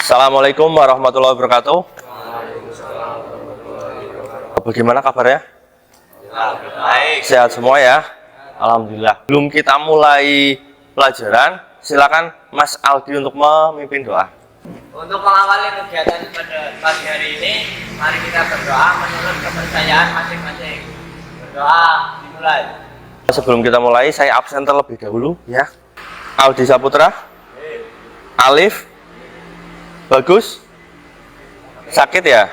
Assalamualaikum warahmatullahi wabarakatuh. Bagaimana kabarnya? Baik. Sehat semua ya? Alhamdulillah. Belum kita mulai pelajaran, silakan Mas Aldi untuk memimpin doa. Untuk mengawali kegiatan pada pagi hari ini, mari kita berdoa menurut kepercayaan masing-masing. Berdoa dimulai. Sebelum kita mulai, saya absen terlebih dahulu ya. Aldi Saputra, Alif, bagus. Sakit ya?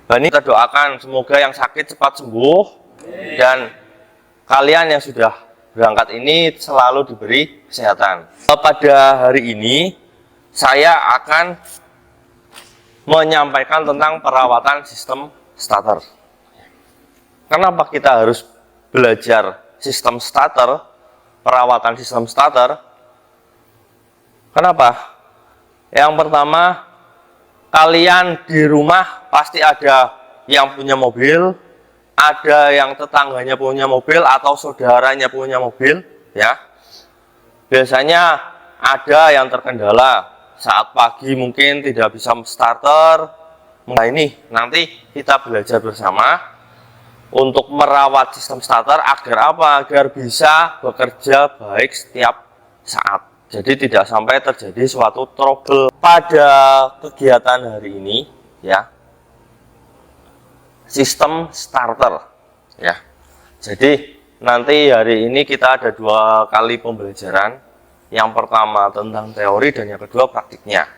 Ini kita doakan semoga yang sakit cepat sembuh dan kalian yang sudah berangkat ini selalu diberi kesehatan. Pada hari ini saya akan menyampaikan tentang perawatan sistem starter. Kenapa kita harus belajar sistem starter, perawatan sistem starter? Kenapa? Yang pertama, kalian di rumah pasti ada yang punya mobil, ada yang tetangganya punya mobil atau saudaranya punya mobil, ya. Biasanya ada yang terkendala saat pagi mungkin tidak bisa starter. Nah ini nanti kita belajar bersama untuk merawat sistem starter agar apa? Agar bisa bekerja baik setiap saat. Jadi tidak sampai terjadi suatu trouble pada kegiatan hari ini, ya. Sistem starter, ya. Jadi nanti hari ini kita ada 2 kali pembelajaran. Yang pertama tentang teori dan yang kedua praktiknya.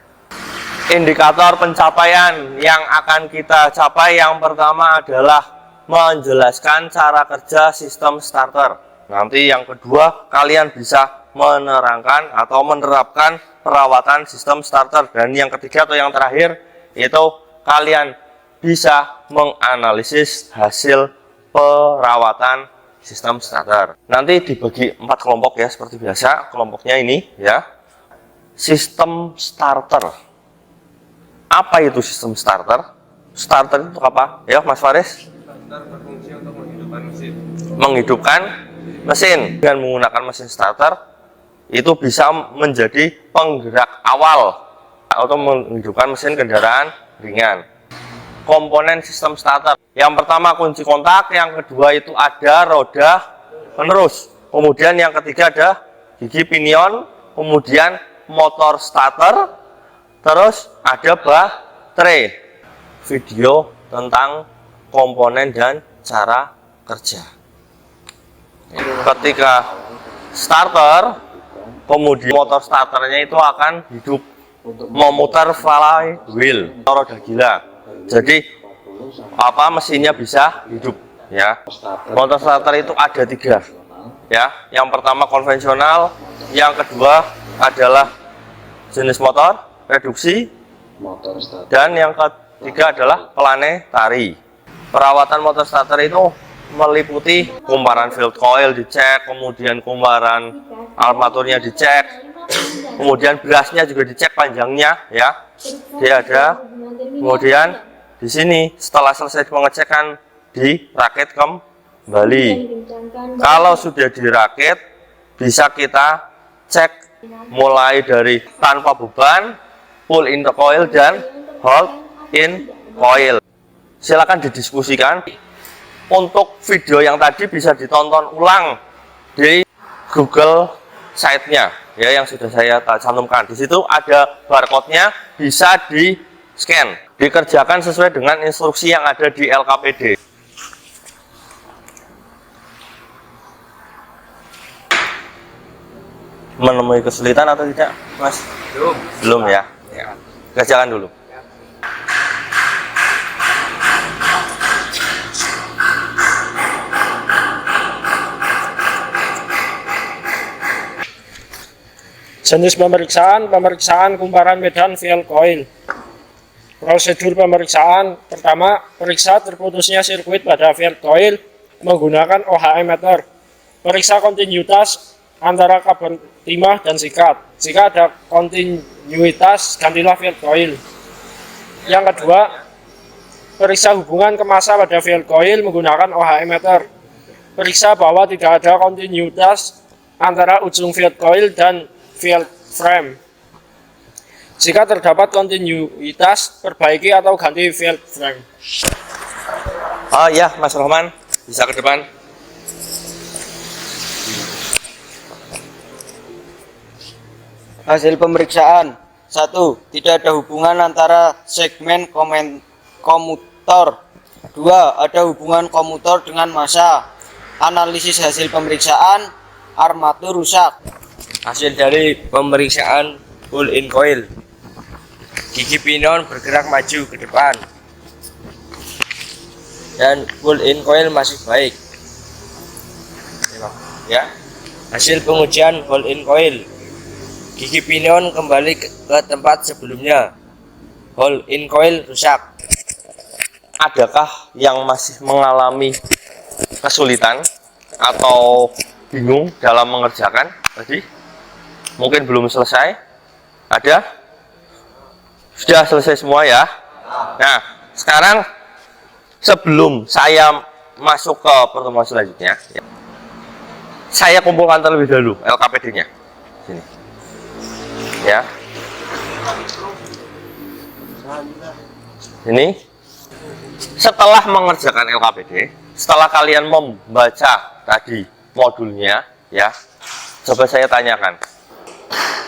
Indikator pencapaian yang akan kita capai yang pertama adalah menjelaskan cara kerja sistem starter. Nanti yang kedua kalian bisa menerangkan atau menerapkan perawatan sistem starter, dan yang ketiga atau yang terakhir itu kalian bisa menganalisis hasil perawatan sistem starter. Nanti dibagi 4 kelompok ya, seperti biasa. Kelompoknya ini ya, sistem starter. Apa itu sistem starter? Starter itu apa ya, Mas Faris? Starter berfungsi untuk menghidupkan mesin. Menghidupkan mesin. Dengan menggunakan mesin starter itu bisa menjadi penggerak awal atau menghidupkan mesin kendaraan ringan. Komponen sistem starter, yang pertama kunci kontak, yang kedua itu ada roda penerus, kemudian yang ketiga ada gigi pinion, kemudian motor starter, terus ada baterai. Video tentang komponen dan cara kerja. Ketika starter, kemudian motor starternya itu akan hidup, memutar flywheel, roda gila. Jadi mesinnya bisa hidup, ya. Motor starter itu ada 3, ya. Yang pertama konvensional, yang kedua adalah jenis motor reduksi, dan yang ketiga adalah planetari. Perawatan motor starter itu meliputi kumparan field coil dicek, kemudian kumparan armaturnya dicek, kemudian brasnya juga dicek panjangnya, ya. Dia ada. Kemudian di sini setelah selesai pengecekan dirakit kembali. Kalau sudah dirakit, bisa kita cek mulai dari tanpa beban, pull in the coil, dan hold in coil. Silakan didiskusikan. Untuk video yang tadi bisa ditonton ulang di Google site-nya, ya, yang sudah saya cantumkan. Di situ ada barcode-nya, bisa di-scan. Dikerjakan sesuai dengan instruksi yang ada di LKPD. Menemui kesulitan atau tidak, Mas? Belum ya? Ya. Kerjakan dulu. Jenis pemeriksaan kumparan medan field coil. Prosedur pemeriksaan: pertama, periksa terputusnya sirkuit pada field coil menggunakan OHM meter. Periksa kontinuitas antara karbon timah dan sikat. Jika ada kontinuitas, gantilah field coil. Yang kedua, periksa hubungan kemasa pada field coil menggunakan OHM meter. Periksa bahwa tidak ada kontinuitas antara ujung field coil dan field frame. Jika terdapat kontinuitas, perbaiki atau ganti valve frame. Oh ya, Mas Rohman, bisa ke depan. Hasil pemeriksaan. 1. Tidak ada hubungan antara segmen komutor. 2. Ada hubungan komutor dengan massa. Analisis hasil pemeriksaan, armatur rusak. Hasil dari pemeriksaan pull-in coil, gigi pinon bergerak maju ke depan dan pull-in coil masih baik. Ya, hasil pengujian pull-in coil, gigi pinon kembali ke tempat sebelumnya, pull-in coil rusak. Adakah yang masih mengalami kesulitan atau bingung dalam mengerjakan tadi? Mungkin belum selesai? Ada? Sudah selesai semua ya? Nah, sekarang sebelum saya masuk ke pertemuan selanjutnya, saya kumpulkan terlebih dahulu LKPD-nya. Sini. Ya. Ini. Setelah mengerjakan LKPD, setelah kalian membaca tadi modulnya, ya, coba saya tanyakan,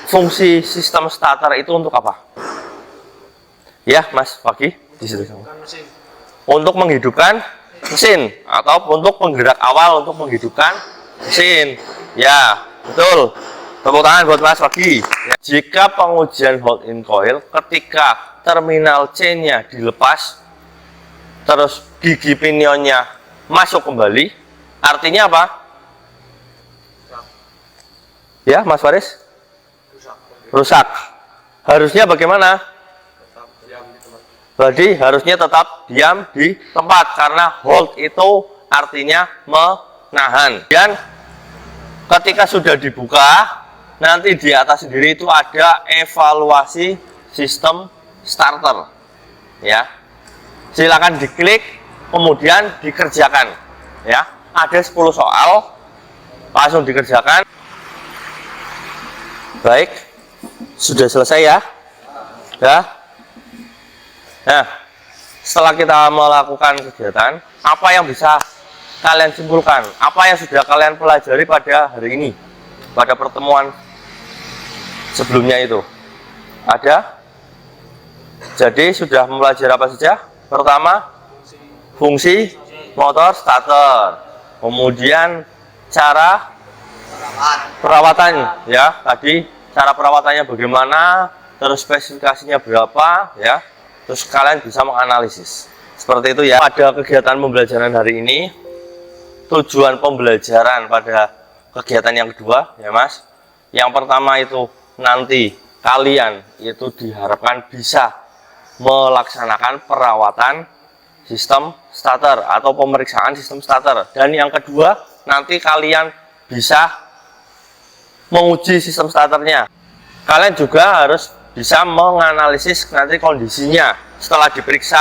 fungsi sistem starter itu untuk apa? Ya, Mas Fakih, di situ. Untuk menghidupkan mesin atau untuk penggerak awal untuk menghidupkan mesin. Ya, betul. Tepuk tangan buat Mas Fakih. Ya. Jika pengujian hold-in coil ketika terminal C-nya dilepas, terus gigi pinionnya masuk kembali, artinya apa? Ya, Mas Faris? Rusak. Harusnya bagaimana? Berarti harusnya tetap diam di tempat, karena hold itu artinya menahan. Dan ketika sudah dibuka, nanti di atas sendiri itu ada evaluasi sistem starter. Ya, silakan diklik, kemudian dikerjakan. Ya, ada 10 soal, langsung dikerjakan. Baik, sudah selesai ya? Ya. Nah, setelah kita melakukan kegiatan, apa yang bisa kalian simpulkan? Apa yang sudah kalian pelajari pada hari ini? Pada pertemuan sebelumnya itu? Ada? Jadi sudah mempelajari apa saja? Pertama, fungsi motor starter. Kemudian cara perawatan, ya, tadi cara perawatannya bagaimana, terus spesifikasinya berapa, ya, terus kalian bisa menganalisis seperti itu ya. Pada kegiatan pembelajaran hari ini, tujuan pembelajaran pada kegiatan yang kedua, ya Mas, yang pertama itu nanti kalian itu diharapkan bisa melaksanakan perawatan sistem starter atau pemeriksaan sistem starter, dan yang kedua nanti kalian bisa menguji sistem starternya. Kalian juga harus bisa menganalisis nanti kondisinya. Setelah diperiksa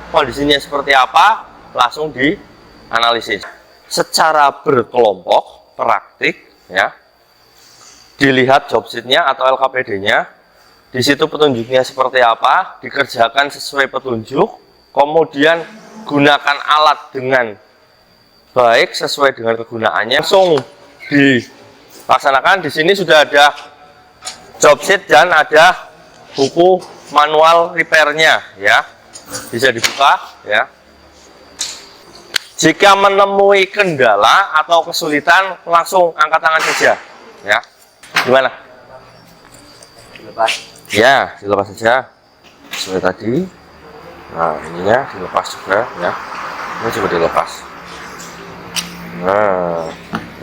kondisinya seperti apa, langsung dianalisis secara berkelompok praktik, ya. Dilihat job sheet-nya atau LKPD-nya, di situ petunjuknya seperti apa, dikerjakan sesuai petunjuk, kemudian gunakan alat dengan baik sesuai dengan kegunaannya, langsung dilaksanakan. Di sini sudah ada job sheet dan ada buku manual repairnya, ya, bisa dibuka, ya. Jika menemui kendala atau kesulitan, langsung angkat tangan saja, ya. Gimana? Dilepas. Ya, dilepas saja sesuai tadi. Nah, ininya dilepas juga, ya. Ini coba dilepas. Nah,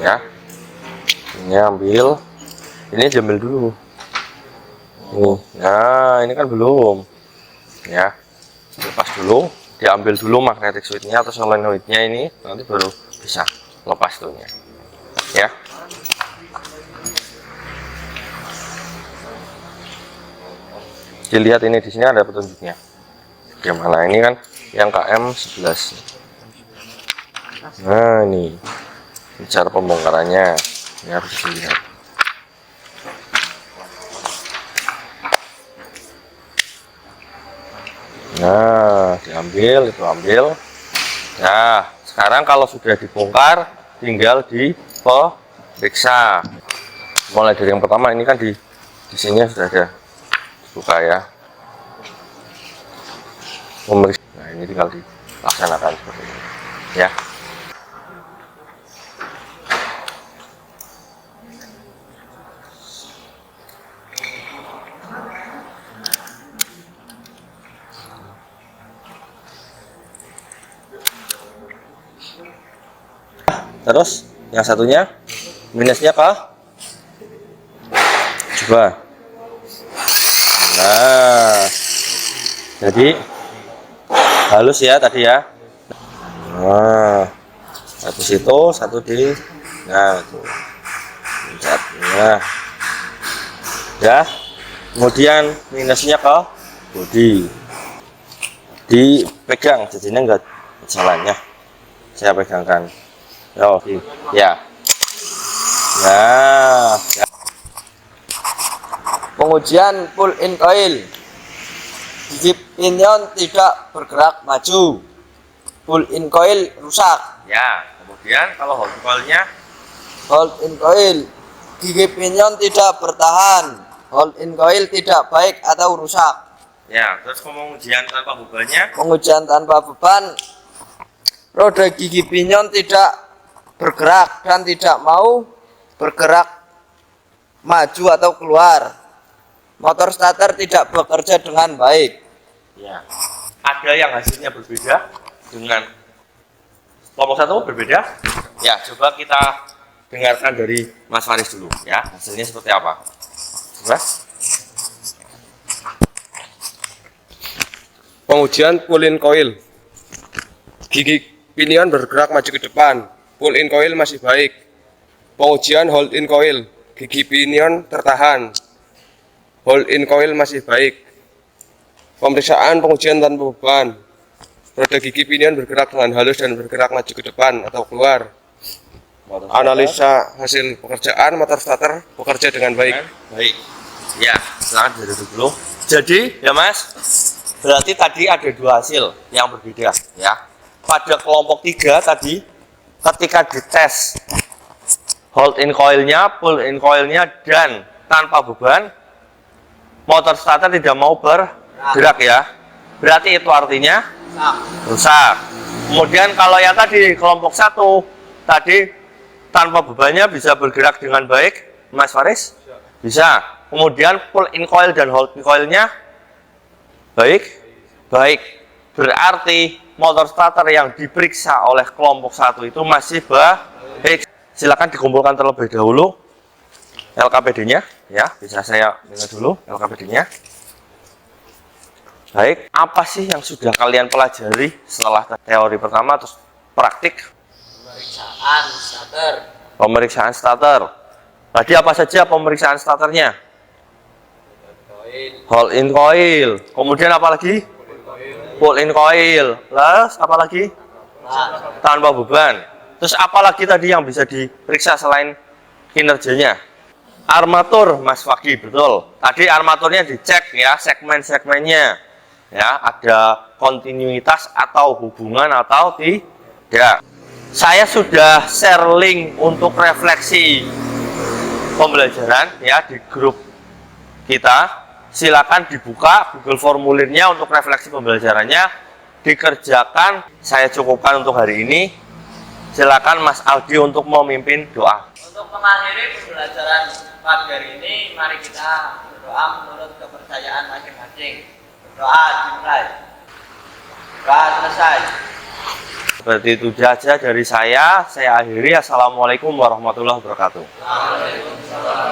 ya, ini ambil, ini diambil dulu. Ini, nah, ini kan belum, ya. Lepas dulu, diambil dulu magnetic switch-nya atau solenoid-nya, ini nanti baru bisa lepas tuhnya, ya. Dilihat ini di sini ada petunjuknya. Gimana ini kan yang KM11. Nah, ini cara pembongkarannya, ini harus dilihat. Nah, diambil, itu ambil. Nah, sekarang kalau sudah dibongkar, tinggal diperiksa. Mulai dari yang pertama, ini kan di sini sudah ada buka ya. Memeriksa. Nah, ini tinggal dilaksanakan seperti ini ya. Terus yang satunya minusnya coba. Nah, jadi halus ya tadi ya. Nah, habis itu satu di, nah itu, nah, ya. Kemudian minusnya ke bodi, dipegang, jadinya enggak jalannya. Saya pegangkan. Oh, ya. Nah, ya. Pengujian pull-in coil. Gigi pinion tidak bergerak maju. Pull-in coil rusak. Ya, kemudian kalau hold coil-nya, Hold-in coil. Gigi pinion tidak bertahan. Hold-in coil tidak baik atau rusak. ya, terus pengujian tanpa bebannya, Pengujian tanpa beban. Roda gigi pinion tidak bergerak dan tidak mau bergerak maju atau keluar. Motor starter tidak bekerja dengan baik. ya, ada yang hasilnya berbeda dengan kelompok satu berbeda. Ya, coba kita dengarkan dari Mas Faris dulu ya, hasilnya seperti apa. Coba. Pengujian pull-in coil. Gigi pinion bergerak maju ke depan. Pull-in coil masih baik. Pengujian hold-in coil. Gigi pinion tertahan. Hold-in coil masih baik. Pemeriksaan pengujian tanpa beban. Roda gigi pinion bergerak dengan halus dan bergerak maju ke depan atau keluar. Analisa hasil pekerjaan motor starter bekerja dengan baik. Baik. Ya, silakan duduk dulu. Jadi, ya Mas, berarti tadi ada dua hasil yang berbeda ya. Pada kelompok 3 tadi, ketika dites hold-in coil-nya, pull-in coil-nya dan tanpa beban, motor starter tidak mau bergerak ya. Berarti itu artinya rusak. Kemudian kalau yang tadi kelompok 1 tadi tanpa bebannya bisa bergerak dengan baik, Mas Faris? Bisa. Kemudian pull-in coil dan hold-in coil-nya baik. Berarti motor starter yang diperiksa oleh kelompok 1 itu masih baik. Silakan dikumpulkan terlebih dahulu LKPD-nya ya. Bisa saya dengar dulu LKPD-nya. Baik, apa sih yang sudah kalian pelajari setelah teori pertama terus praktik? Pemeriksaan starter. Pemeriksaan starter. Tadi apa saja pemeriksaan starternya? Hold-in coil. Kemudian apa lagi? Pull-in coil. Terus apa lagi? Tanpa beban. Terus apa lagi tadi yang bisa diperiksa selain kinerjanya? Armatur, Mas Fakih, betul. Tadi armaturnya dicek ya, segmen-segmennya. Ya, ada kontinuitas atau hubungan atau tidak. Saya sudah share link untuk refleksi pembelajaran ya di grup kita. Silakan dibuka Google formulirnya untuk refleksi pembelajarannya, dikerjakan. Saya cukupkan untuk hari ini. Silakan Mas Aldi untuk memimpin doa. Untuk mengakhiri pembelajaran pagi hari ini, mari kita berdoa menurut kepercayaan masing-masing. Berdoa dimulai. Doa selesai. Seperti itu saja dari saya akhiri. Assalamualaikum warahmatullahi wabarakatuh. Waalaikumsalam.